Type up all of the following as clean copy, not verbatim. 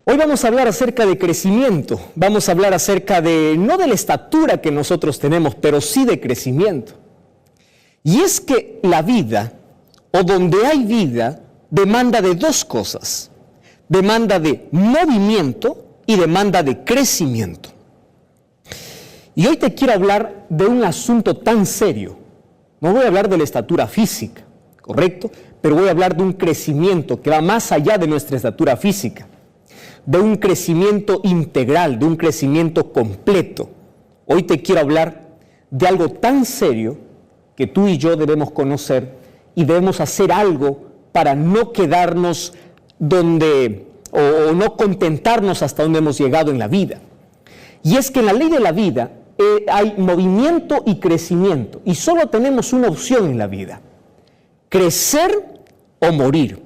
Hoy vamos a hablar acerca de crecimiento, vamos a hablar acerca de, no de la estatura que nosotros tenemos, pero sí de crecimiento. Y es que la vida, o donde hay vida, demanda de dos cosas, demanda de movimiento y demanda de crecimiento. Y hoy te quiero hablar de un asunto tan serio, no voy a hablar de la estatura física, ¿correcto? Pero voy a hablar de un crecimiento que va más allá de nuestra estatura física, de un crecimiento integral, de un crecimiento completo. Hoy te quiero hablar de algo tan serio que tú y yo debemos conocer y debemos hacer algo para no quedarnos donde, o no contentarnos hasta donde hemos llegado en la vida. Y es que en la ley de la vida hay movimiento y crecimiento, y solo tenemos una opción en la vida: crecer o morir.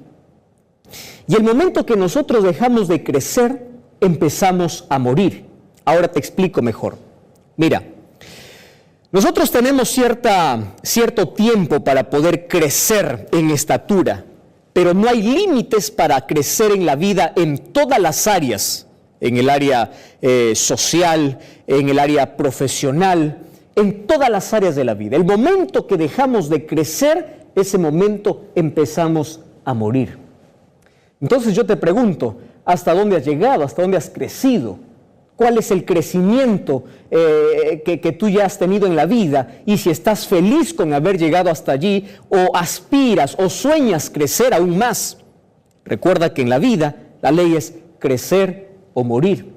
Y el momento que nosotros dejamos de crecer, empezamos a morir. Ahora te explico mejor. Mira, nosotros tenemos cierto tiempo para poder crecer en estatura, pero no hay límites para crecer en la vida en todas las áreas, en el área social, en el área profesional, en todas las áreas de la vida. El momento que dejamos de crecer, ese momento empezamos a morir. Entonces yo te pregunto, ¿hasta dónde has llegado? ¿Hasta dónde has crecido? ¿Cuál es el crecimiento que tú ya has tenido en la vida? Y si estás feliz con haber llegado hasta allí, o aspiras o sueñas crecer aún más. Recuerda que en la vida la ley es crecer o morir.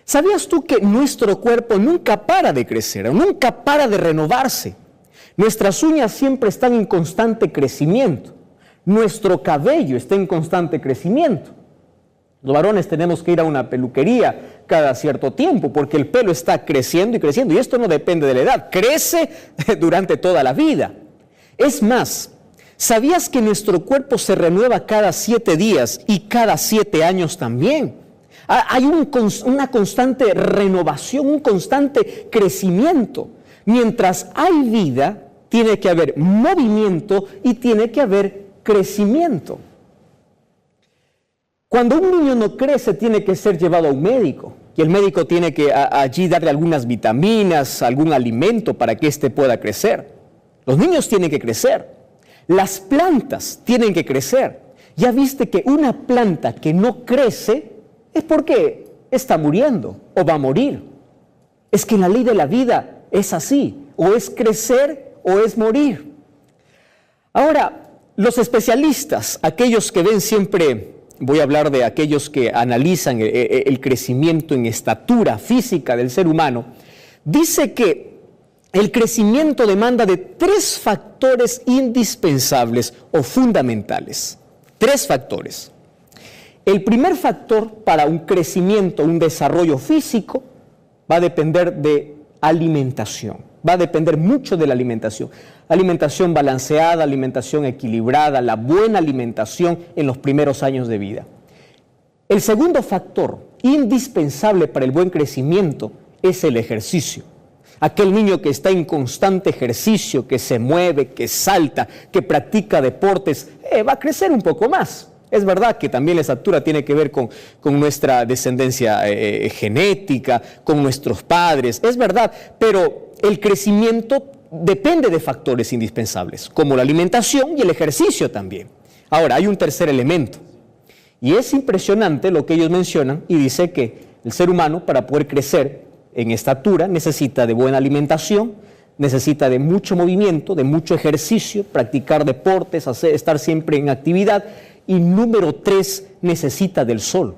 ¿Sabías tú que nuestro cuerpo nunca para de crecer, nunca para de renovarse? Nuestras uñas siempre están en constante crecimiento. Nuestro cabello está en constante crecimiento. Los varones tenemos que ir a una peluquería cada cierto tiempo porque el pelo está creciendo y creciendo. Y esto no depende de la edad, crece durante toda la vida. Es más, ¿sabías que nuestro cuerpo se renueva cada 7 días y cada 7 años también? Hay una constante renovación, un constante crecimiento. Mientras hay vida, tiene que haber movimiento y tiene que haber crecimiento. Cuando un niño no crece, tiene que ser llevado a un médico, y el médico tiene que allí darle algunas vitaminas, algún alimento para que éste pueda crecer. Los niños tienen que crecer. Las plantas tienen que crecer. Ya viste que una planta que no crece es porque está muriendo o va a morir. Es que en la ley de la vida es así, o es crecer o es morir. Ahora, los especialistas, aquellos que ven siempre, voy a hablar de aquellos que analizan el crecimiento en estatura física del ser humano, dice que el crecimiento demanda de 3 factores indispensables o fundamentales. 3 factores. El primer factor para un crecimiento, un desarrollo físico, va a depender de alimentación. Va a depender mucho de la alimentación. Alimentación balanceada, alimentación equilibrada, la buena alimentación en los primeros años de vida. El segundo factor indispensable para el buen crecimiento es el ejercicio. Aquel niño que está en constante ejercicio, que se mueve, que salta, que practica deportes, va a crecer un poco más. Es verdad que también la estatura tiene que ver con nuestra descendencia genética, con nuestros padres, es verdad, pero el crecimiento depende de factores indispensables, como la alimentación y el ejercicio también. Ahora, hay un tercer elemento, y es impresionante lo que ellos mencionan, y dice que el ser humano, para poder crecer en estatura, necesita de buena alimentación, necesita de mucho movimiento, de mucho ejercicio, practicar deportes, estar siempre en actividad, y número 3, necesita del sol.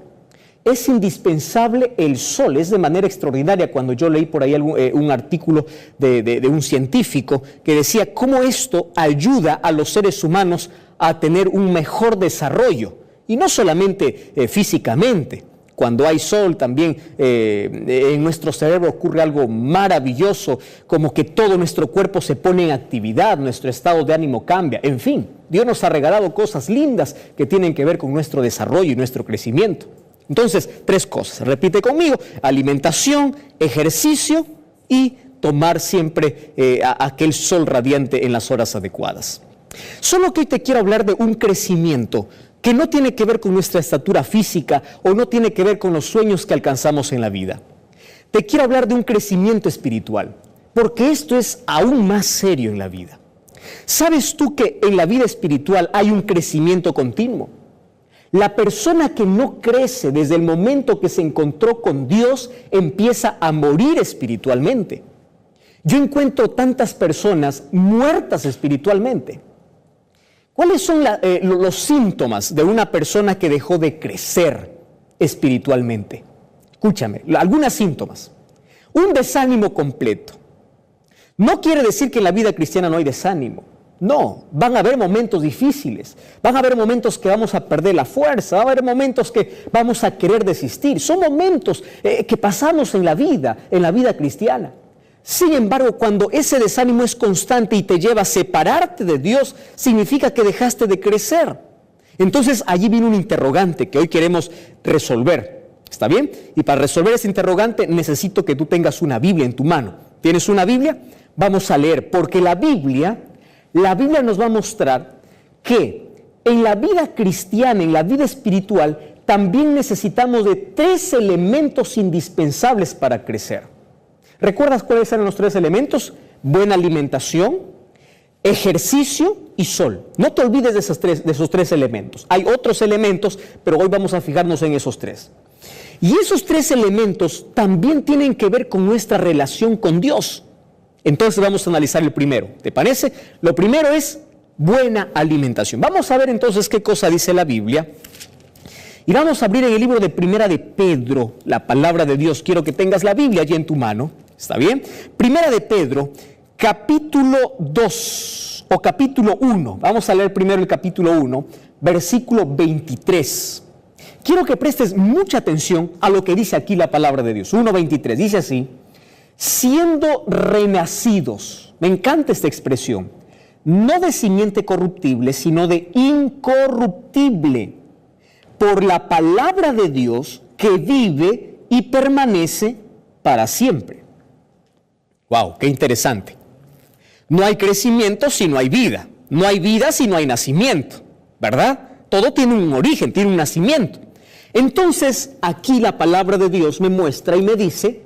Es indispensable el sol, es de manera extraordinaria. Cuando yo leí por ahí un artículo de un científico que decía cómo esto ayuda a los seres humanos a tener un mejor desarrollo, y no solamente físicamente. Cuando hay sol también en nuestro cerebro ocurre algo maravilloso, como que todo nuestro cuerpo se pone en actividad, nuestro estado de ánimo cambia, en fin, Dios nos ha regalado cosas lindas que tienen que ver con nuestro desarrollo y nuestro crecimiento. Entonces, 3 cosas, repite conmigo: alimentación, ejercicio y tomar siempre aquel sol radiante en las horas adecuadas. Solo que hoy te quiero hablar de un crecimiento que no tiene que ver con nuestra estatura física o no tiene que ver con los sueños que alcanzamos en la vida. Te quiero hablar de un crecimiento espiritual, porque esto es aún más serio en la vida. ¿Sabes tú que en la vida espiritual hay un crecimiento continuo? La persona que no crece desde el momento que se encontró con Dios empieza a morir espiritualmente. Yo encuentro tantas personas muertas espiritualmente. ¿Cuáles son los síntomas de una persona que dejó de crecer espiritualmente? Escúchame, algunos síntomas. Un desánimo completo. No quiere decir que en la vida cristiana no hay desánimo. No, van a haber momentos difíciles, van a haber momentos que vamos a perder la fuerza, va a haber momentos que vamos a querer desistir. Son momentos que pasamos en la vida cristiana. Sin embargo, cuando ese desánimo es constante y te lleva a separarte de Dios, significa que dejaste de crecer. Entonces allí viene un interrogante que hoy queremos resolver. ¿Está bien? Y para resolver ese interrogante necesito que tú tengas una Biblia en tu mano. ¿Tienes una Biblia? Vamos a leer, porque la Biblia nos va a mostrar que en la vida cristiana, en la vida espiritual, también necesitamos de 3 elementos indispensables para crecer. ¿Recuerdas cuáles eran los 3 elementos? Buena alimentación, ejercicio y sol. No te olvides de esos tres elementos. Hay otros elementos, pero hoy vamos a fijarnos en esos 3. Y esos 3 elementos también tienen que ver con nuestra relación con Dios. Entonces vamos a analizar el primero. ¿Te parece? Lo primero es buena alimentación. Vamos a ver entonces qué cosa dice la Biblia. Y vamos a abrir en el libro de Primera de Pedro, la palabra de Dios. Quiero que tengas la Biblia allí en tu mano. ¿Está bien? Primera de Pedro, capítulo 2 o capítulo 1. Vamos a leer primero el capítulo 1, versículo 23. Quiero que prestes mucha atención a lo que dice aquí la palabra de Dios. 1:23. Dice así: siendo renacidos, me encanta esta expresión, no de simiente corruptible, sino de incorruptible, por la palabra de Dios que vive y permanece para siempre. ¡Wow! ¡Qué interesante! No hay crecimiento si no hay vida. No hay vida si no hay nacimiento, ¿verdad? Todo tiene un origen, tiene un nacimiento. Entonces, aquí la palabra de Dios me muestra y me dice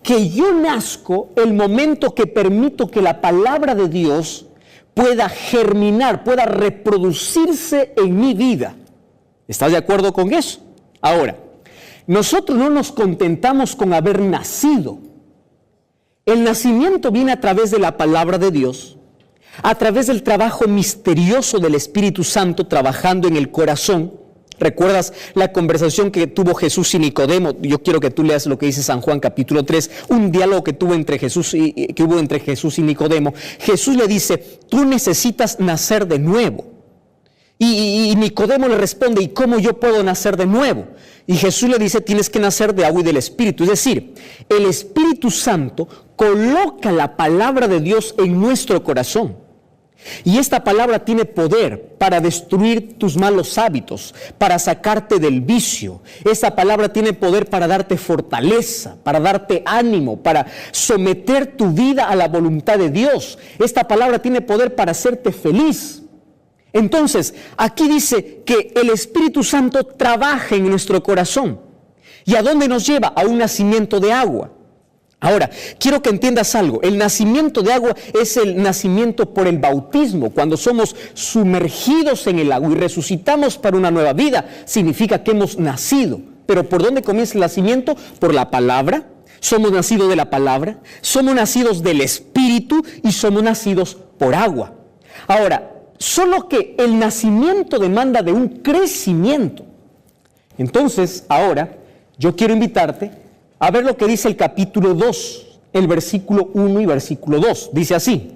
que yo nazco el momento que permito que la palabra de Dios pueda germinar, pueda reproducirse en mi vida. ¿Estás de acuerdo con eso? Ahora, nosotros no nos contentamos con haber nacido. El nacimiento viene a través de la palabra de Dios, a través del trabajo misterioso del Espíritu Santo trabajando en el corazón. ¿Recuerdas la conversación que tuvo Jesús y Nicodemo? Yo quiero que tú leas lo que dice San Juan capítulo 3, un diálogo que hubo entre Jesús y Nicodemo. Jesús le dice: tú necesitas nacer de nuevo. Y Nicodemo le responde: ¿y cómo yo puedo nacer de nuevo? Y Jesús le dice: tienes que nacer de agua y del Espíritu. Es decir, el Espíritu Santo coloca la palabra de Dios en nuestro corazón. Y esta palabra tiene poder para destruir tus malos hábitos, para sacarte del vicio. Esta palabra tiene poder para darte fortaleza, para darte ánimo, para someter tu vida a la voluntad de Dios. Esta palabra tiene poder para hacerte feliz. Entonces, aquí dice que el Espíritu Santo trabaja en nuestro corazón. ¿Y a dónde nos lleva? A un nacimiento de agua. Ahora, quiero que entiendas algo. El nacimiento de agua es el nacimiento por el bautismo. Cuando somos sumergidos en el agua y resucitamos para una nueva vida, significa que hemos nacido. Pero ¿por dónde comienza el nacimiento? Por la palabra. Somos nacidos de la palabra, somos nacidos del Espíritu y somos nacidos por agua. Ahora, solo que el nacimiento demanda de un crecimiento. Entonces, ahora, yo quiero invitarte a ver lo que dice el capítulo 2, el versículo 1 y versículo 2. Dice así: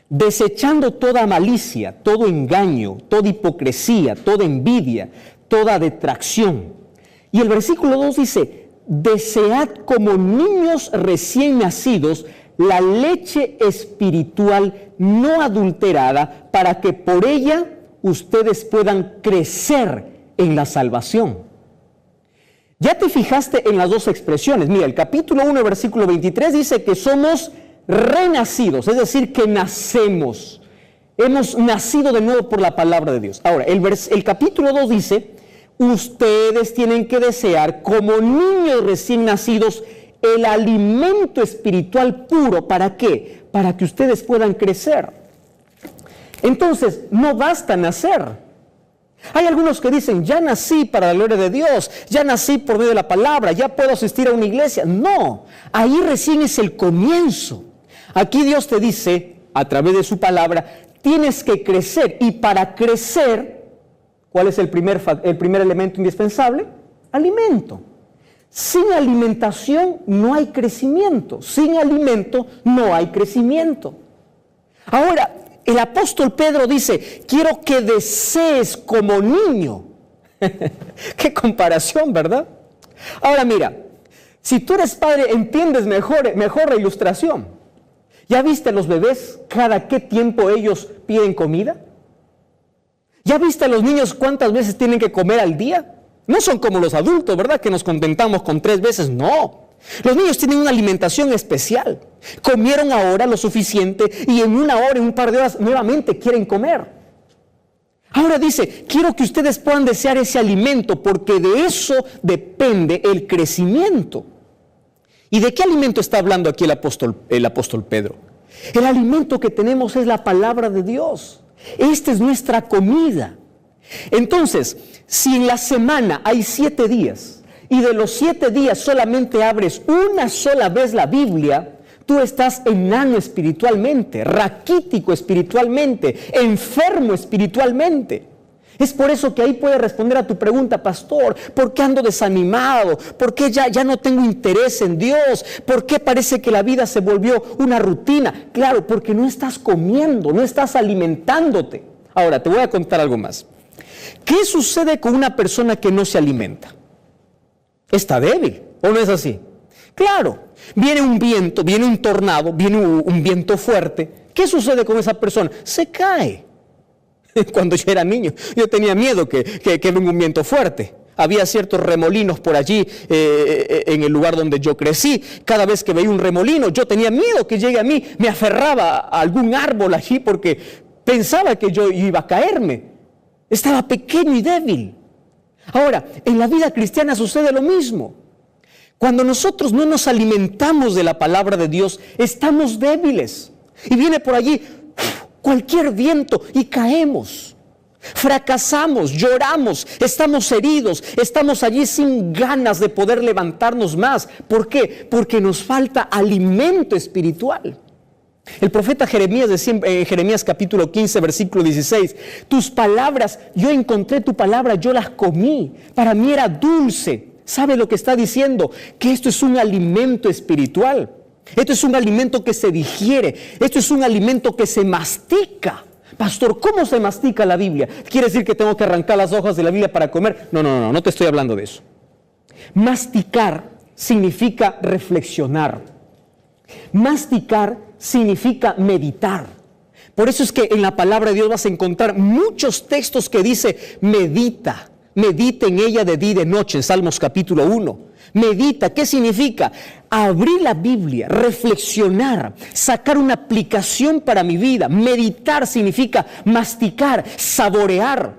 desechando toda malicia, todo engaño, toda hipocresía, toda envidia, toda detracción. Y el versículo 2 dice: desead como niños recién nacidos la leche espiritual no adulterada, para que por ella ustedes puedan crecer en la salvación. Ya te fijaste en las dos expresiones. Mira, el capítulo 1, versículo 23 dice que somos renacidos, es decir, que nacemos. Hemos nacido de nuevo por la palabra de Dios. Ahora, el capítulo 2 dice, ustedes tienen que desear como niños recién nacidos el alimento espiritual puro. ¿Para qué? Para que ustedes puedan crecer. Entonces, no basta nacer. Hay algunos que dicen, ya nací para la gloria de Dios, ya nací por medio de la palabra, ya puedo asistir a una iglesia. No, ahí recién es el comienzo. Aquí Dios te dice, a través de su palabra, tienes que crecer. Y para crecer, ¿cuál es el primer elemento indispensable? Alimento. Sin alimentación no hay crecimiento. Sin alimento no hay crecimiento. Ahora, el apóstol Pedro dice, quiero que desees como niño. Qué comparación, ¿verdad? Ahora mira, si tú eres padre, entiendes mejor la ilustración. ¿Ya viste a los bebés cada qué tiempo ellos piden comida? ¿Ya viste a los niños cuántas veces tienen que comer al día? No son como los adultos, ¿verdad? Que nos contentamos con 3 veces. No. Los niños tienen una alimentación especial. Comieron ahora lo suficiente y en 1 hora, en un par de horas, nuevamente quieren comer. Ahora dice, quiero que ustedes puedan desear ese alimento porque de eso depende el crecimiento. ¿Y de qué alimento está hablando aquí el apóstol Pedro? El alimento que tenemos es la palabra de Dios. Esta es nuestra comida. Entonces, si en la semana hay 7 días y de los 7 días solamente abres una sola vez la Biblia, tú estás enano espiritualmente, raquítico espiritualmente, enfermo espiritualmente. Es por eso que ahí puede responder a tu pregunta, pastor, ¿por qué ando desanimado? ¿Por qué ya no tengo interés en Dios? ¿Por qué parece que la vida se volvió una rutina? Claro, porque no estás comiendo, no estás alimentándote. Ahora, te voy a contar algo más. ¿Qué sucede con una persona que no se alimenta? Está débil, ¿o no es así? Claro, viene un viento, viene un tornado, viene un viento fuerte. ¿Qué sucede con esa persona? Se cae. Cuando yo era niño, yo tenía miedo que venga un viento fuerte. Había ciertos remolinos por allí en el lugar donde yo crecí. Cada vez que veía un remolino, yo tenía miedo que llegue a mí. Me aferraba a algún árbol allí porque pensaba que yo iba a caerme. Estaba pequeño y débil. Ahora, en la vida cristiana sucede lo mismo. Cuando nosotros no nos alimentamos de la palabra de Dios, estamos débiles. Y viene por allí cualquier viento y caemos. Fracasamos, lloramos, estamos heridos, estamos allí sin ganas de poder levantarnos más. ¿Por qué? Porque nos falta alimento espiritual. El profeta Jeremías decía en Jeremías capítulo 15, versículo 16, tus palabras, yo encontré tu palabra, yo las comí, para mí era dulce. ¿Sabe lo que está diciendo? Que esto es un alimento espiritual. Esto es un alimento que se digiere. Esto es un alimento que se mastica. Pastor, ¿cómo se mastica la Biblia? ¿Quiere decir que tengo que arrancar las hojas de la Biblia para comer? No te estoy hablando de eso. Masticar significa reflexionar. Masticar significa meditar. Por eso es que en la palabra de Dios vas a encontrar muchos textos que dice medita en ella de día y de noche, en Salmos capítulo 1. Medita, ¿qué significa? Abrir la Biblia, reflexionar, sacar una aplicación para mi vida. Meditar significa masticar, saborear.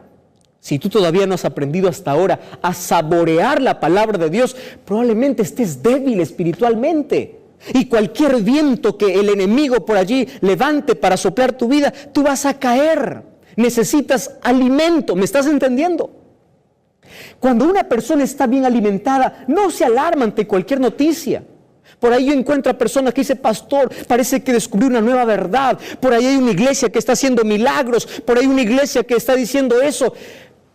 Si tú todavía no has aprendido hasta ahora a saborear la palabra de Dios, probablemente estés débil espiritualmente. Y cualquier viento que el enemigo por allí levante para soplar tu vida, tú vas a caer. Necesitas alimento, ¿me estás entendiendo? Cuando una persona está bien alimentada, no se alarma ante cualquier noticia. Por ahí yo encuentro a personas que dicen, pastor, parece que descubrí una nueva verdad. Por ahí hay una iglesia que está haciendo milagros. Por ahí hay una iglesia que está diciendo eso.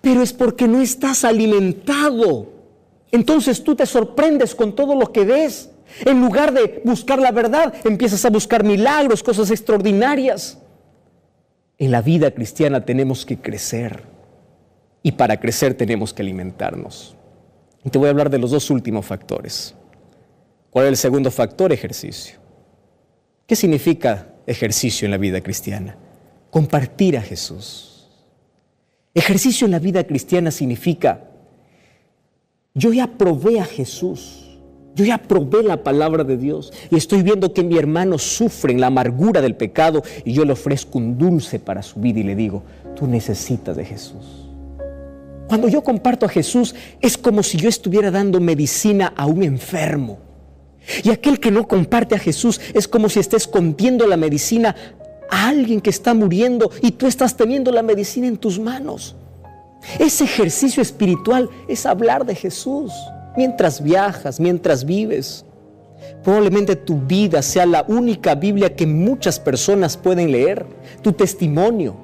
Pero es porque no estás alimentado. Entonces tú te sorprendes con todo lo que ves. En lugar de buscar la verdad, empiezas a buscar milagros, cosas extraordinarias. En la vida cristiana tenemos que crecer. Y para crecer tenemos que alimentarnos. Y te voy a hablar de los 2 últimos factores. ¿Cuál es el segundo factor? Ejercicio. ¿Qué significa ejercicio en la vida cristiana? Compartir a Jesús. Ejercicio en la vida cristiana significa, yo ya probé a Jesús. Yo ya probé la palabra de Dios y estoy viendo que mi hermano sufre en la amargura del pecado y yo le ofrezco un dulce para su vida y le digo, tú necesitas de Jesús. Cuando yo comparto a Jesús es como si yo estuviera dando medicina a un enfermo. Y aquel que no comparte a Jesús es como si esté escondiendo la medicina a alguien que está muriendo y tú estás teniendo la medicina en tus manos. Ese ejercicio espiritual es hablar de Jesús. Mientras viajas, mientras vives, probablemente tu vida sea la única Biblia que muchas personas pueden leer, tu testimonio.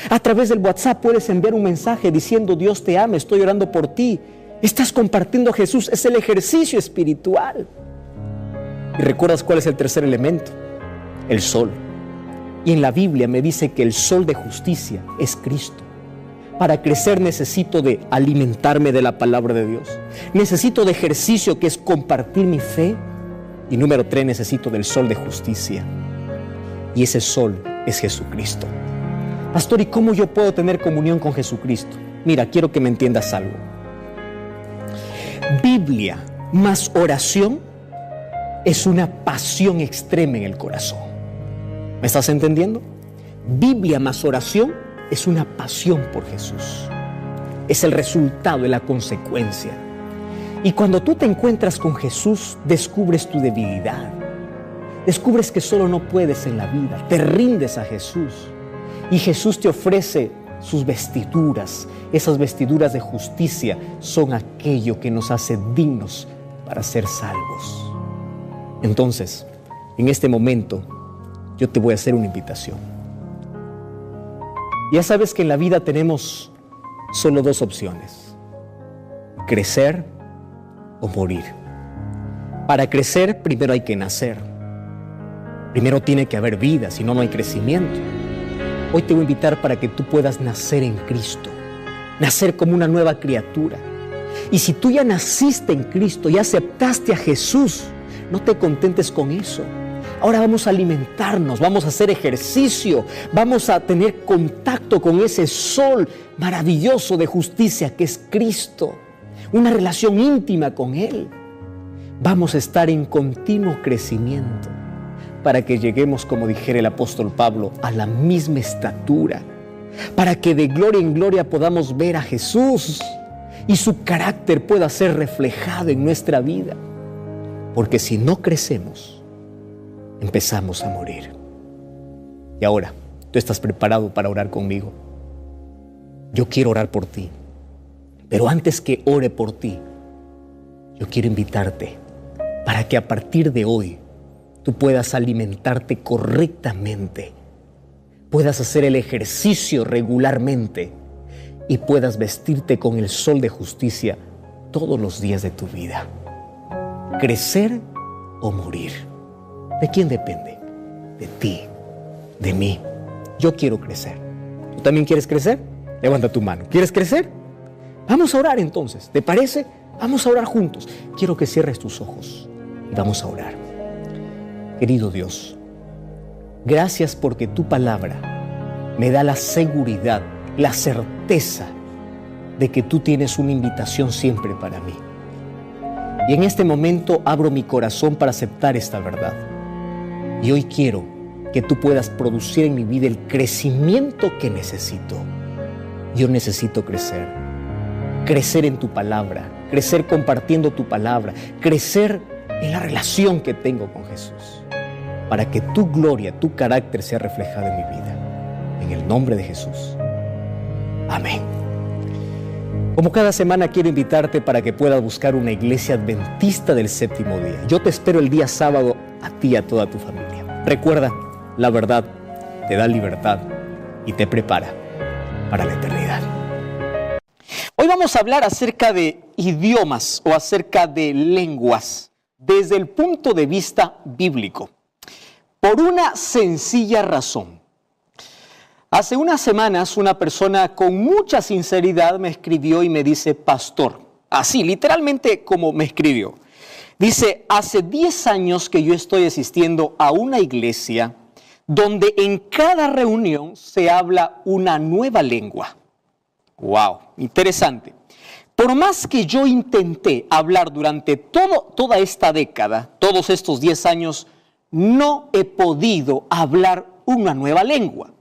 A través del WhatsApp puedes enviar un mensaje diciendo Dios te ama, estoy orando por ti. Estás compartiendo a Jesús, es el ejercicio espiritual. ¿Y recuerdas cuál es el tercer elemento? El sol. Y en la Biblia me dice que el sol de justicia es Cristo. Para crecer necesito de alimentarme de la palabra de Dios. Necesito de ejercicio que es compartir mi fe. Y número 3, necesito del sol de justicia. Y ese sol es Jesucristo. Pastor, ¿y cómo yo puedo tener comunión con Jesucristo? Mira, quiero que me entiendas algo. Biblia más oración es una pasión extrema en el corazón. ¿Me estás entendiendo? Biblia más oración es una pasión por Jesús. Es el resultado, es la consecuencia. Y cuando tú te encuentras con Jesús, descubres tu debilidad. Descubres que solo no puedes en la vida. Te rindes a Jesús. Y Jesús te ofrece sus vestiduras. Esas vestiduras de justicia son aquello que nos hace dignos para ser salvos. Entonces, en este momento, yo te voy a hacer una invitación. Ya sabes que en la vida tenemos solo dos opciones: crecer o morir. Para crecer, primero hay que nacer. Primero tiene que haber vida, si no, no hay crecimiento. Hoy te voy a invitar para que tú puedas nacer en Cristo, nacer como una nueva criatura. Y si tú ya naciste en Cristo, ya aceptaste a Jesús, no te contentes con eso. Ahora vamos a alimentarnos, vamos a hacer ejercicio, vamos a tener contacto con ese sol maravilloso de justicia que es Cristo, una relación íntima con Él. Vamos a estar en continuo crecimiento para que lleguemos, como dijera el apóstol Pablo, a la misma estatura, para que de gloria en gloria podamos ver a Jesús y su carácter pueda ser reflejado en nuestra vida. Porque si no crecemos, empezamos a morir. Y ahora, tú estás preparado para orar conmigo. Yo quiero orar por ti. Pero antes que ore por ti, yo quiero invitarte para que a partir de hoy tú puedas alimentarte correctamente, puedas hacer el ejercicio regularmente y puedas vestirte con el sol de justicia todos los días de tu vida. Crecer o morir. ¿De quién depende? De ti, de mí. Yo quiero crecer. ¿Tú también quieres crecer? Levanta tu mano. ¿Quieres crecer? Vamos a orar entonces. ¿Te parece? Vamos a orar juntos. Quiero que cierres tus ojos y vamos a orar. Querido Dios, gracias porque tu palabra me da la seguridad, la certeza de que tú tienes una invitación siempre para mí. Y en este momento abro mi corazón para aceptar esta verdad. Y hoy quiero que tú puedas producir en mi vida el crecimiento que necesito. Yo necesito crecer. Crecer en tu palabra, crecer compartiendo tu palabra, crecer en la relación que tengo con Jesús, para que tu gloria, tu carácter sea reflejado en mi vida. En el nombre de Jesús. Amén. Como cada semana quiero invitarte para que puedas buscar una iglesia adventista del séptimo día. Yo te espero el día sábado a ti y a toda tu familia. Recuerda, la verdad te da libertad y te prepara para la eternidad. Hoy vamos a hablar acerca de idiomas o acerca de lenguas desde el punto de vista bíblico. Por una sencilla razón. Hace unas semanas una persona con mucha sinceridad me escribió y me dice, pastor, así literalmente como me escribió. Dice, hace 10 años que yo estoy asistiendo a una iglesia donde en cada reunión se habla una nueva lengua. ¡Wow! Interesante. Por más que yo intenté hablar durante toda esta década, todos estos 10 años, no he podido hablar una nueva lengua.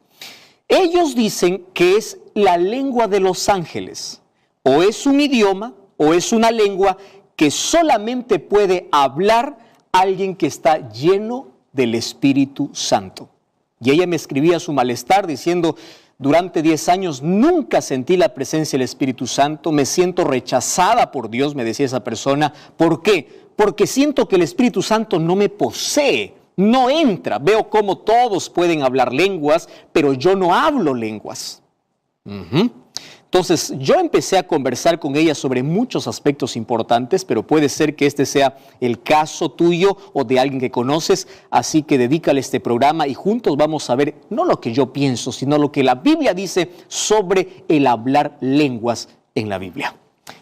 Ellos dicen que es la lengua de los ángeles. O es un idioma o es una lengua que solamente puede hablar alguien que está lleno del Espíritu Santo. Y ella me escribía su malestar diciendo: durante 10 años nunca sentí la presencia del Espíritu Santo, me siento rechazada por Dios, me decía esa persona. ¿Por qué? Porque siento que el Espíritu Santo no me posee, no entra. Veo cómo todos pueden hablar lenguas, pero yo no hablo lenguas. Entonces yo empecé a conversar con ella sobre muchos aspectos importantes, pero puede ser que este sea el caso tuyo o de alguien que conoces, así que dedícale este programa y juntos vamos a ver no lo que yo pienso, sino lo que la Biblia dice sobre el hablar lenguas en la Biblia.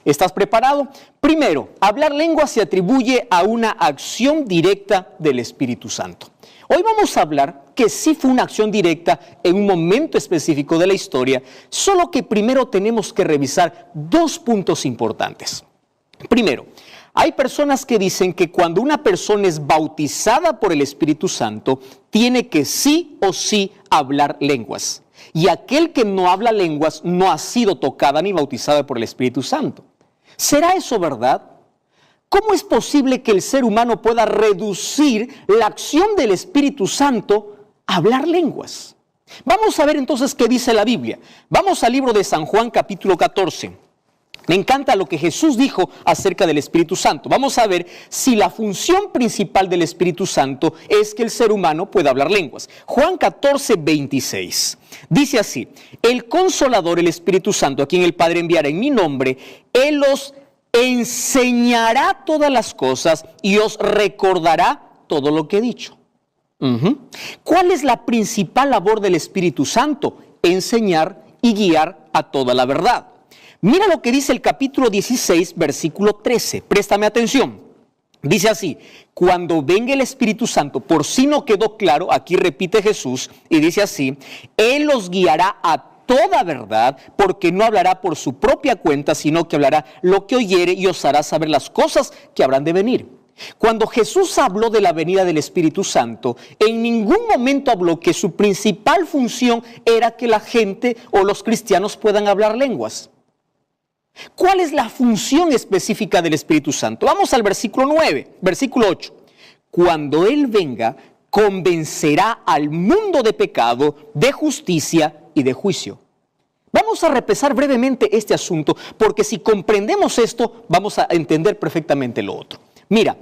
¿Estás preparado? Primero, hablar lenguas se atribuye a una acción directa del Espíritu Santo. Hoy vamos a hablar que sí fue una acción directa en un momento específico de la historia, solo que primero tenemos que revisar 2 puntos importantes. Primero, hay personas que dicen que cuando una persona es bautizada por el Espíritu Santo, tiene que sí o sí hablar lenguas. Y aquel que no habla lenguas no ha sido tocada ni bautizada por el Espíritu Santo. ¿Será eso verdad? ¿Cómo es posible que el ser humano pueda reducir la acción del Espíritu Santo a hablar lenguas? Vamos a ver entonces qué dice la Biblia. Vamos al libro de San Juan capítulo 14. Me encanta lo que Jesús dijo acerca del Espíritu Santo. Vamos a ver si la función principal del Espíritu Santo es que el ser humano pueda hablar lenguas. Juan 14, 26. Dice así: el Consolador, el Espíritu Santo, a quien el Padre enviará en mi nombre, Él os enseñará todas las cosas y os recordará todo lo que he dicho. ¿Cuál es la principal labor del Espíritu Santo? Enseñar y guiar a toda la verdad. Mira lo que dice el capítulo 16, versículo 13. Préstame atención. Dice así: cuando venga el Espíritu Santo, por si no quedó claro, aquí repite Jesús y dice así: Él os guiará a toda verdad, porque no hablará por su propia cuenta, sino que hablará lo que oyere y os hará saber las cosas que habrán de venir. Cuando Jesús habló de la venida del Espíritu Santo, en ningún momento habló que su principal función era que la gente o los cristianos puedan hablar lenguas. ¿Cuál es la función específica del Espíritu Santo? Vamos al versículo 8. Cuando Él venga, convencerá al mundo de pecado, de justicia y de juicio. Vamos a repasar brevemente este asunto, porque si comprendemos esto, vamos a entender perfectamente lo otro. Mira,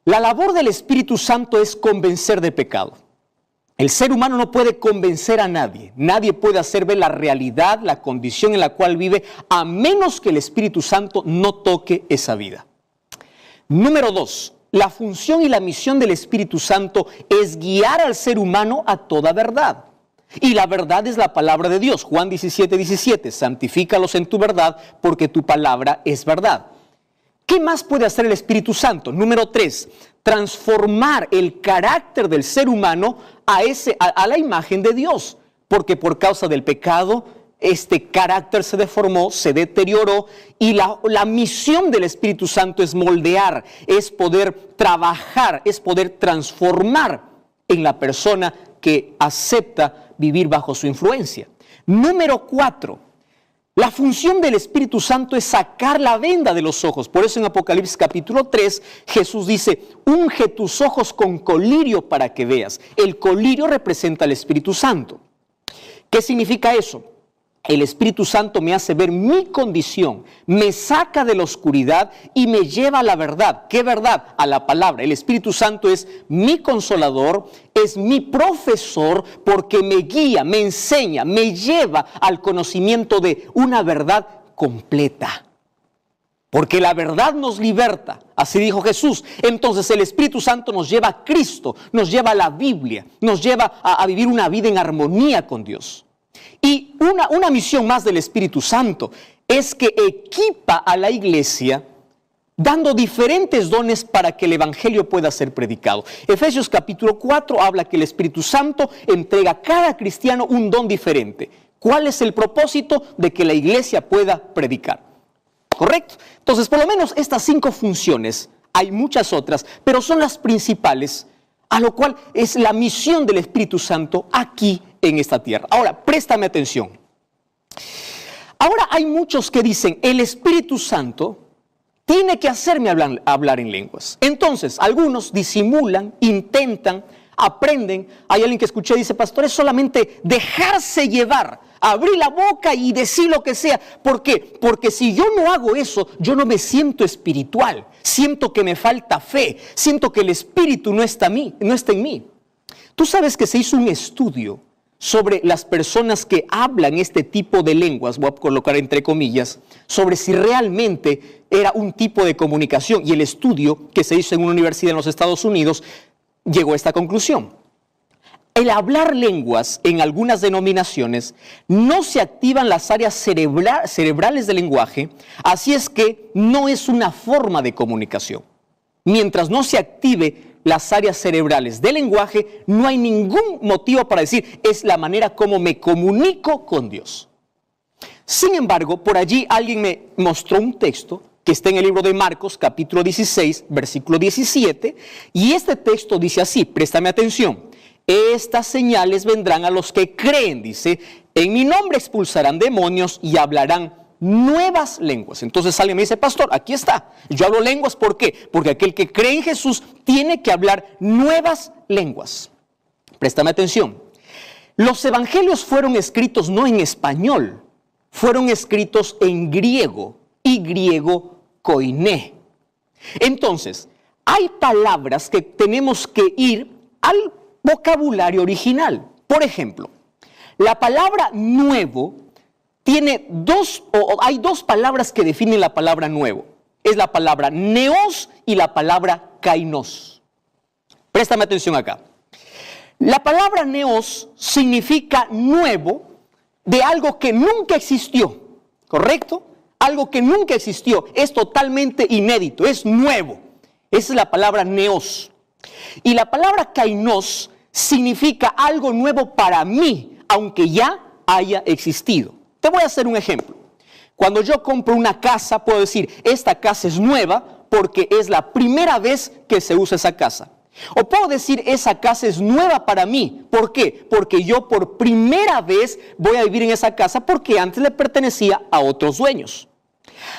la labor del Espíritu Santo es convencer de pecado. El ser humano no puede convencer a nadie. Nadie puede hacer ver la realidad, la condición en la cual vive, a menos que el Espíritu Santo no toque esa vida. Número 2, la función y la misión del Espíritu Santo es guiar al ser humano a toda verdad. Y la verdad es la palabra de Dios. Juan 17, 17, santifícalos en tu verdad, porque tu palabra es verdad. ¿Qué más puede hacer el Espíritu Santo? Número 3, transformar el carácter del ser humano a la imagen de Dios, porque por causa del pecado este carácter se deformó, se deterioró, y la misión del Espíritu Santo es moldear, es poder trabajar, es poder transformar en la persona que acepta vivir bajo su influencia. Número 4, la función del Espíritu Santo es sacar la venda de los ojos. Por eso en Apocalipsis capítulo 3, Jesús dice: unge tus ojos con colirio para que veas. El colirio representa al Espíritu Santo. ¿Qué significa eso? El Espíritu Santo me hace ver mi condición, me saca de la oscuridad y me lleva a la verdad. ¿Qué verdad? A la palabra. El Espíritu Santo es mi consolador, es mi profesor, porque me guía, me enseña, me lleva al conocimiento de una verdad completa. Porque la verdad nos liberta, así dijo Jesús. Entonces el Espíritu Santo nos lleva a Cristo, nos lleva a la Biblia, nos lleva a vivir una vida en armonía con Dios. Y una misión más del Espíritu Santo es que equipa a la iglesia dando diferentes dones para que el Evangelio pueda ser predicado. Efesios capítulo 4 habla que el Espíritu Santo entrega a cada cristiano un don diferente. ¿Cuál es el propósito? De que la iglesia pueda predicar. ¿Correcto? Entonces, por lo menos estas 5 funciones, hay muchas otras, pero son las principales, a lo cual es la misión del Espíritu Santo aquí en esta tierra. Ahora, préstame atención. Ahora hay muchos que dicen, el Espíritu Santo tiene que hacerme hablar en lenguas. Entonces, algunos disimulan, intentan, aprenden. Hay alguien que escuché y dice, pastor, es solamente dejarse llevar, abrir la boca y decir lo que sea. ¿Por qué? Porque si yo no hago eso, yo no me siento espiritual. Siento que me falta fe. Siento que el Espíritu no está en mí. Tú sabes que se hizo un estudio sobre las personas que hablan este tipo de lenguas, voy a colocar entre comillas, sobre si realmente era un tipo de comunicación. Y el estudio que se hizo en una universidad en los Estados Unidos llegó a esta conclusión. El hablar lenguas en algunas denominaciones no se activan las áreas cerebrales del lenguaje, así es que no es una forma de comunicación. Mientras no se active las áreas cerebrales del lenguaje, no hay ningún motivo para decir es la manera como me comunico con Dios. Sin embargo, por allí alguien me mostró un texto que está en el libro de Marcos, capítulo 16, versículo 17, y este texto dice así, préstame atención. Estas señales vendrán a los que creen, dice, en mi nombre expulsarán demonios y hablarán nuevas lenguas. Entonces alguien me dice, pastor, aquí está, yo hablo lenguas, ¿por qué? Porque aquel que cree en Jesús tiene que hablar nuevas lenguas. Préstame atención. Los evangelios fueron escritos no en español, fueron escritos en griego, y griego koiné. Entonces, hay palabras que tenemos que ir al vocabulario original. Por ejemplo, la palabra nuevo hay dos palabras que definen la palabra nuevo. Es la palabra neos y la palabra kainos. Préstame atención acá. La palabra neos significa nuevo de algo que nunca existió, ¿correcto? Algo que nunca existió, es totalmente inédito, es nuevo. Esa es la palabra neos. Y la palabra kainos significa algo nuevo para mí, aunque ya haya existido. Te voy a hacer un ejemplo. Cuando yo compro una casa, puedo decir, esta casa es nueva porque es la primera vez que se usa esa casa. O puedo decir, esa casa es nueva para mí. ¿Por qué? Porque yo por primera vez voy a vivir en esa casa porque antes le pertenecía a otros dueños.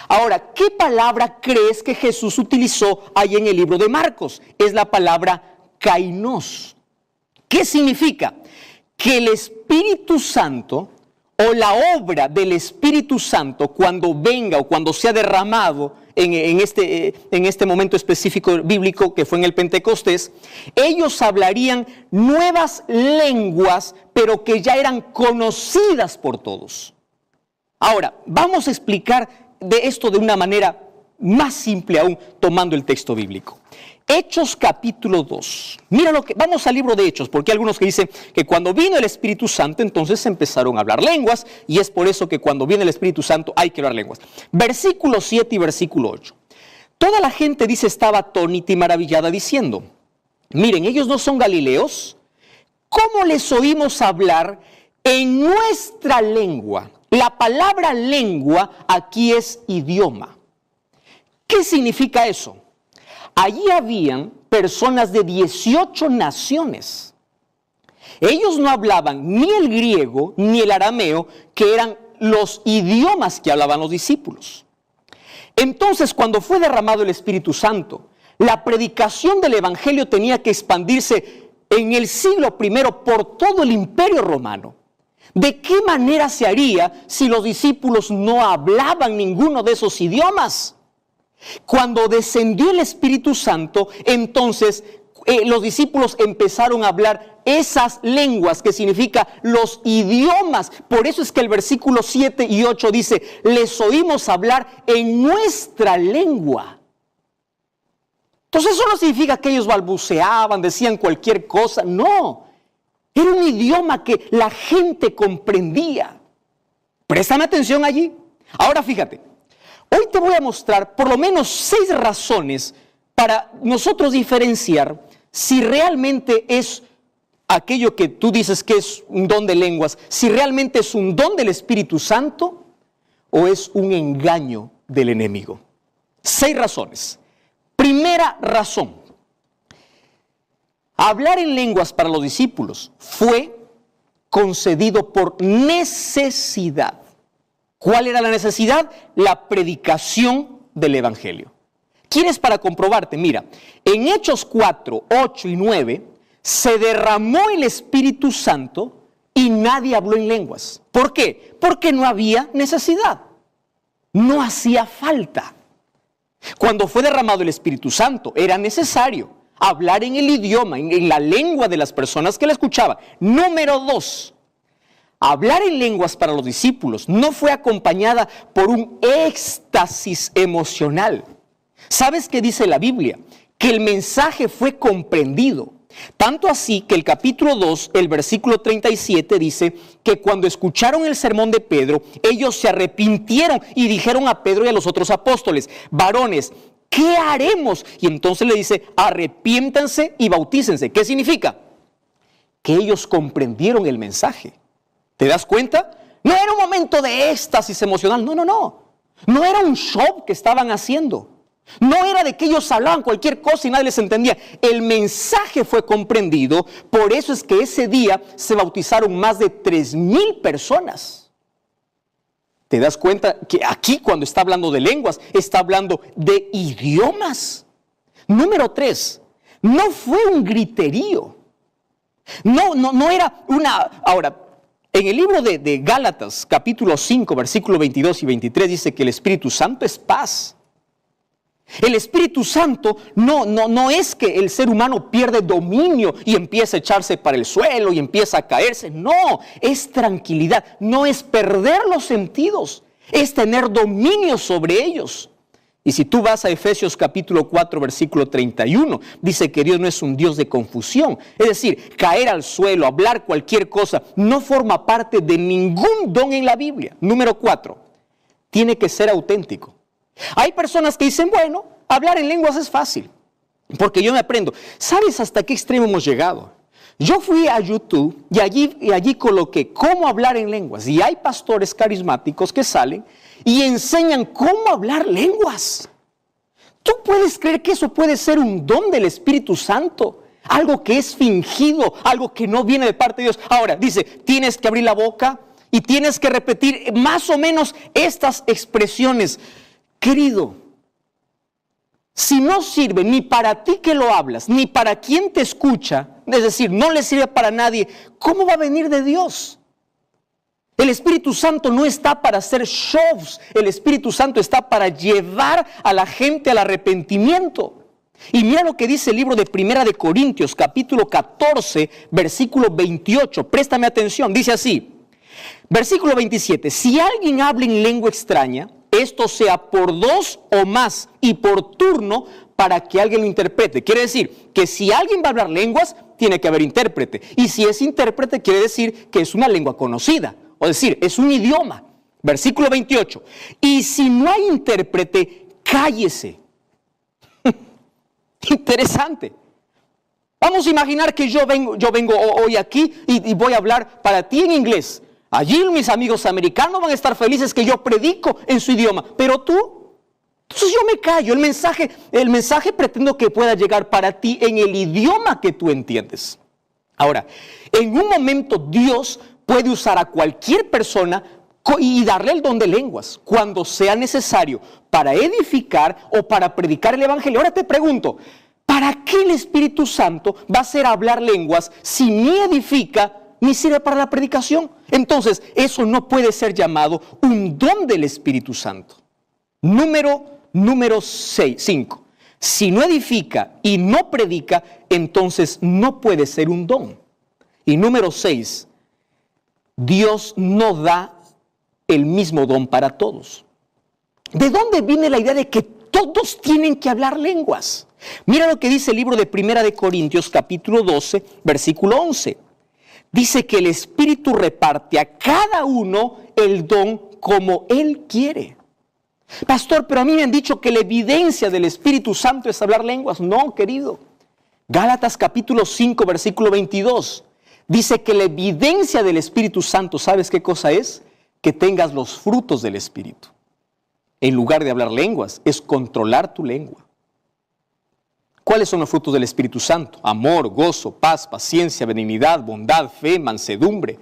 Ahora, ¿qué palabra crees que Jesús utilizó ahí en el libro de Marcos? Es la palabra kainos. ¿Qué significa? Que el Espíritu Santo o la obra del Espíritu Santo cuando venga o cuando sea derramado en este momento específico bíblico que fue en el Pentecostés, ellos hablarían nuevas lenguas, pero que ya eran conocidas por todos. Ahora, vamos a explicar de esto de una manera más simple aún, tomando el texto bíblico. Hechos capítulo 2. Mira vamos al libro de Hechos, porque hay algunos que dicen que cuando vino el Espíritu Santo, entonces empezaron a hablar lenguas, y es por eso que cuando viene el Espíritu Santo hay que hablar lenguas. Versículo 7 y versículo 8. Toda la gente, dice, estaba atónita y maravillada diciendo, miren, ellos no son galileos, ¿cómo les oímos hablar en nuestra lengua? La palabra lengua aquí es idioma. ¿Qué significa eso? Allí habían personas de 18 naciones. Ellos no hablaban ni el griego ni el arameo, que eran los idiomas que hablaban los discípulos. Entonces, cuando fue derramado el Espíritu Santo, la predicación del Evangelio tenía que expandirse en el siglo I por todo el Imperio Romano. ¿De qué manera se haría si los discípulos no hablaban ninguno de esos idiomas? Cuando descendió el Espíritu Santo, entonces los discípulos empezaron a hablar esas lenguas, que significa los idiomas. Por eso es que el versículo 7 y 8 dice, les oímos hablar en nuestra lengua. Entonces eso no significa que ellos balbuceaban, decían cualquier cosa, no. Era un idioma que la gente comprendía. Préstame atención allí. Ahora fíjate. Hoy te voy a mostrar por lo menos 6 razones para nosotros diferenciar si realmente es aquello que tú dices que es un don de lenguas, si realmente es un don del Espíritu Santo o es un engaño del enemigo. 6 razones. Primera razón. Hablar en lenguas para los discípulos fue concedido por necesidad. ¿Cuál era la necesidad? La predicación del evangelio. ¿Quieres para comprobarte? Mira, en Hechos 4, 8 y 9 se derramó el Espíritu Santo y nadie habló en lenguas. ¿Por qué? Porque no había necesidad. No hacía falta. Cuando fue derramado el Espíritu Santo, era necesario hablar en el idioma, en la lengua de las personas que la escuchaban. Número 2, hablar en lenguas para los discípulos no fue acompañada por un éxtasis emocional. ¿Sabes qué dice la Biblia? Que el mensaje fue comprendido. Tanto así que el capítulo 2, el versículo 37 dice que cuando escucharon el sermón de Pedro, ellos se arrepintieron y dijeron a Pedro y a los otros apóstoles: varones, ¿qué haremos? Y entonces le dice: arrepiéntanse y bautícense. ¿Qué significa? Que ellos comprendieron el mensaje. ¿Te das cuenta? No era un momento de éxtasis emocional, no. No era un show que estaban haciendo. No era de que ellos hablaban cualquier cosa y nadie les entendía. El mensaje fue comprendido. Por eso es que ese día se bautizaron más de 3,000 personas. ¿Te das cuenta que aquí, cuando está hablando de lenguas, está hablando de idiomas? Número 3, no fue un griterío. No era una... Ahora, en el libro de Gálatas, capítulo 5, versículo 22 y 23, dice que el Espíritu Santo es paz. El Espíritu Santo no es que el ser humano pierde dominio y empieza a echarse para el suelo y empieza a caerse. No, es tranquilidad, no es perder los sentidos, es tener dominio sobre ellos. Y si tú vas a Efesios capítulo 4, versículo 31, dice que Dios no es un Dios de confusión. Es decir, caer al suelo, hablar cualquier cosa, no forma parte de ningún don en la Biblia. Número 4, tiene que ser auténtico. Hay personas que dicen, bueno, hablar en lenguas es fácil, porque yo me aprendo. ¿Sabes hasta qué extremo hemos llegado? Yo fui a YouTube y allí coloqué cómo hablar en lenguas. Y hay pastores carismáticos que salen y enseñan cómo hablar lenguas. ¿Tú puedes creer que eso puede ser un don del Espíritu Santo? Algo que es fingido, algo que no viene de parte de Dios. Ahora, dice, tienes que abrir la boca y tienes que repetir más o menos estas expresiones. Querido, si no sirve ni para ti que lo hablas, ni para quien te escucha, es decir, no le sirve para nadie, ¿cómo va a venir de Dios? El Espíritu Santo no está para hacer shows, el Espíritu Santo está para llevar a la gente al arrepentimiento. Y mira lo que dice el libro de Primera de Corintios, capítulo 14, versículo 28, préstame atención, dice así, versículo 27, si alguien habla en lengua extraña, esto sea por 2 o más y por turno para que alguien lo interprete. Quiere decir que si alguien va a hablar lenguas, tiene que haber intérprete. Y si es intérprete, quiere decir que es una lengua conocida. O decir, es un idioma. Versículo 28. Y si no hay intérprete, cállese. Interesante. Vamos a imaginar que yo vengo hoy aquí y voy a hablar para ti en inglés. Allí mis amigos americanos van a estar felices que yo predico en su idioma, pero tú, entonces yo me callo. El mensaje pretendo que pueda llegar para ti en el idioma que tú entiendes. Ahora, en un momento Dios puede usar a cualquier persona y darle el don de lenguas cuando sea necesario para edificar o para predicar el evangelio. Ahora te pregunto, ¿para qué el Espíritu Santo va a hacer hablar lenguas si ni edifica ni sirve para la predicación? Entonces, eso no puede ser llamado un don del Espíritu Santo. Número 5. Si no edifica y no predica, entonces no puede ser un don. Y número 6. Dios no da el mismo don para todos. ¿De dónde viene la idea de que todos tienen que hablar lenguas? Mira lo que dice el libro de Primera de Corintios, capítulo 12, versículo 11. Dice que el Espíritu reparte a cada uno el don como Él quiere. Pastor, pero a mí me han dicho que la evidencia del Espíritu Santo es hablar lenguas. No, querido. Gálatas capítulo 5, versículo 22. Dice que la evidencia del Espíritu Santo, ¿sabes qué cosa es? Que tengas los frutos del Espíritu. en lugar de hablar lenguas, es controlar tu lengua. ¿Cuáles son los frutos del Espíritu Santo? Amor, gozo, paz, paciencia, benignidad, bondad, fe, mansedumbre.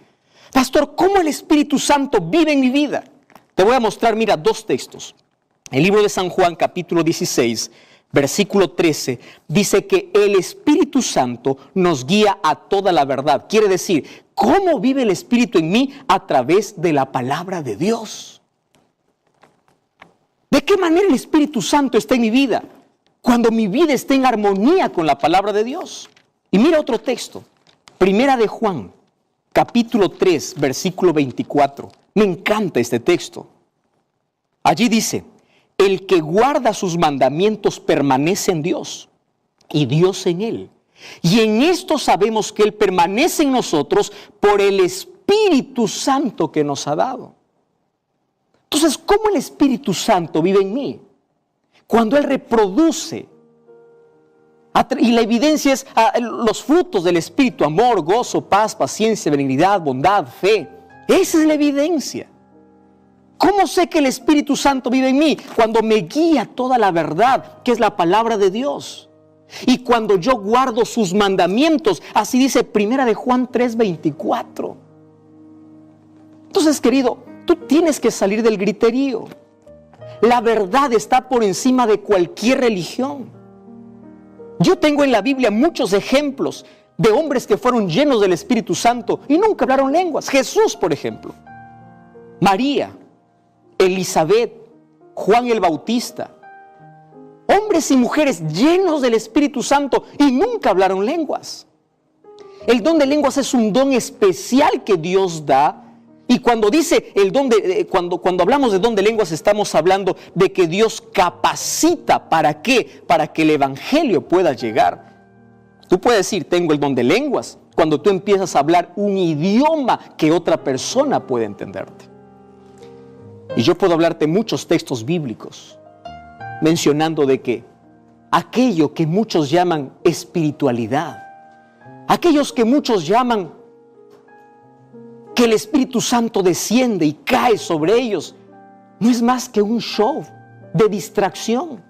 Pastor, ¿cómo el Espíritu Santo vive en mi vida? Te voy a mostrar, mira, dos textos. El libro de San Juan, capítulo 16, versículo 13, dice que el Espíritu Santo nos guía a toda la verdad. Quiere decir, ¿cómo vive el Espíritu en mí? A través de la palabra de Dios. ¿De qué manera el Espíritu Santo está en mi vida? Cuando mi vida está en armonía con la palabra de Dios. Y mira otro texto, Primera de Juan, capítulo 3, versículo 24. Me encanta este texto. Allí dice, el que guarda sus mandamientos permanece en Dios y Dios en él. Y en esto sabemos que Él permanece en nosotros por el Espíritu Santo que nos ha dado. Entonces, ¿cómo el Espíritu Santo vive en mí? Cuando Él reproduce, y la evidencia es los frutos del Espíritu, amor, gozo, paz, paciencia, benignidad, bondad, fe. Esa es la evidencia. ¿Cómo sé que el Espíritu Santo vive en mí? Cuando me guía toda la verdad, que es la palabra de Dios. Y cuando yo guardo sus mandamientos, así dice Primera de Juan 3:24. Entonces, querido, tú tienes que salir del griterío. La verdad está por encima de cualquier religión. Yo tengo en la Biblia muchos ejemplos de hombres que fueron llenos del Espíritu Santo y nunca hablaron lenguas. Jesús, por ejemplo. María, Elizabeth, Juan el Bautista. Hombres y mujeres llenos del Espíritu Santo y nunca hablaron lenguas. El don de lenguas es un don especial que Dios da. Y cuando dice el don cuando hablamos de don de lenguas, estamos hablando de que Dios capacita. ¿Para qué? Para que el evangelio pueda llegar. Tú puedes decir, tengo el don de lenguas, cuando tú empiezas a hablar un idioma que otra persona puede entenderte. Y yo puedo hablarte muchos textos bíblicos mencionando de que aquello que muchos llaman espiritualidad, aquellos que muchos llaman que el Espíritu Santo desciende y cae sobre ellos, no es más que un show de distracción,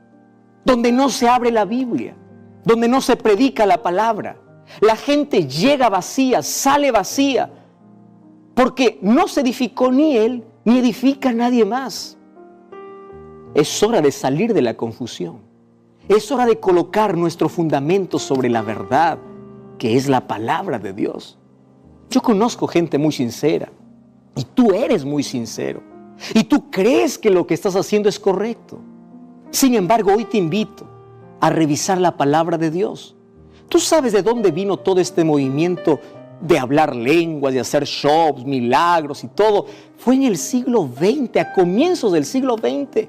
donde no se abre la Biblia, donde no se predica la palabra. La gente llega vacía, sale vacía, porque no se edificó ni él, ni edifica a nadie más. Es hora de salir de la confusión. Es hora de colocar nuestro fundamento sobre la verdad, que es la palabra de Dios. Yo conozco gente muy sincera, y tú eres muy sincero, y tú crees que lo que estás haciendo es correcto. Sin embargo, hoy te invito a revisar la palabra de Dios. ¿Tú sabes de dónde vino todo este movimiento de hablar lenguas, de hacer shows, milagros y todo? Fue en el siglo XX, a comienzos del siglo XX.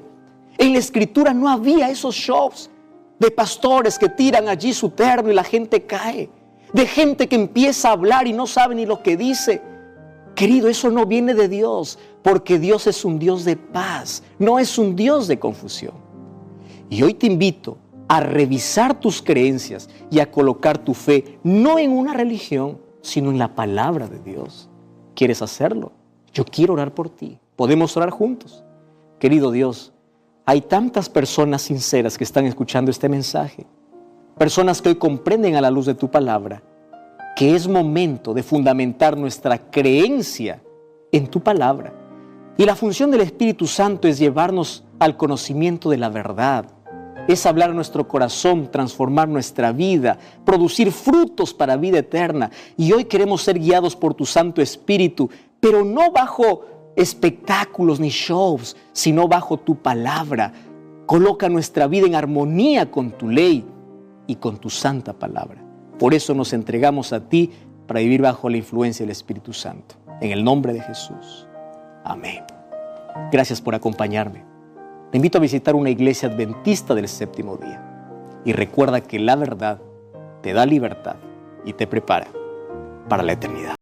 En la Escritura no había esos shows de pastores que tiran allí su terno y la gente cae. De gente que empieza a hablar y no sabe ni lo que dice. Querido, eso no viene de Dios, porque Dios es un Dios de paz, no es un Dios de confusión. Y hoy te invito a revisar tus creencias y a colocar tu fe no en una religión, sino en la palabra de Dios. ¿Quieres hacerlo? Yo quiero orar por ti. ¿Podemos orar juntos? Querido Dios, hay tantas personas sinceras que están escuchando este mensaje, personas que hoy comprenden a la luz de tu palabra que es momento de fundamentar nuestra creencia en tu palabra. Y la función del Espíritu Santo es llevarnos al conocimiento de la verdad, es hablar a nuestro corazón, transformar nuestra vida, producir frutos para vida eterna. Y hoy queremos ser guiados por tu Santo Espíritu, pero no bajo espectáculos ni shows, sino bajo tu palabra. Coloca nuestra vida en armonía con tu ley y con tu santa palabra. Por eso nos entregamos a ti para vivir bajo la influencia del Espíritu Santo. En el nombre de Jesús. Amén. Gracias por acompañarme. Te invito a visitar una iglesia adventista del séptimo día. Y recuerda que la verdad te da libertad y te prepara para la eternidad.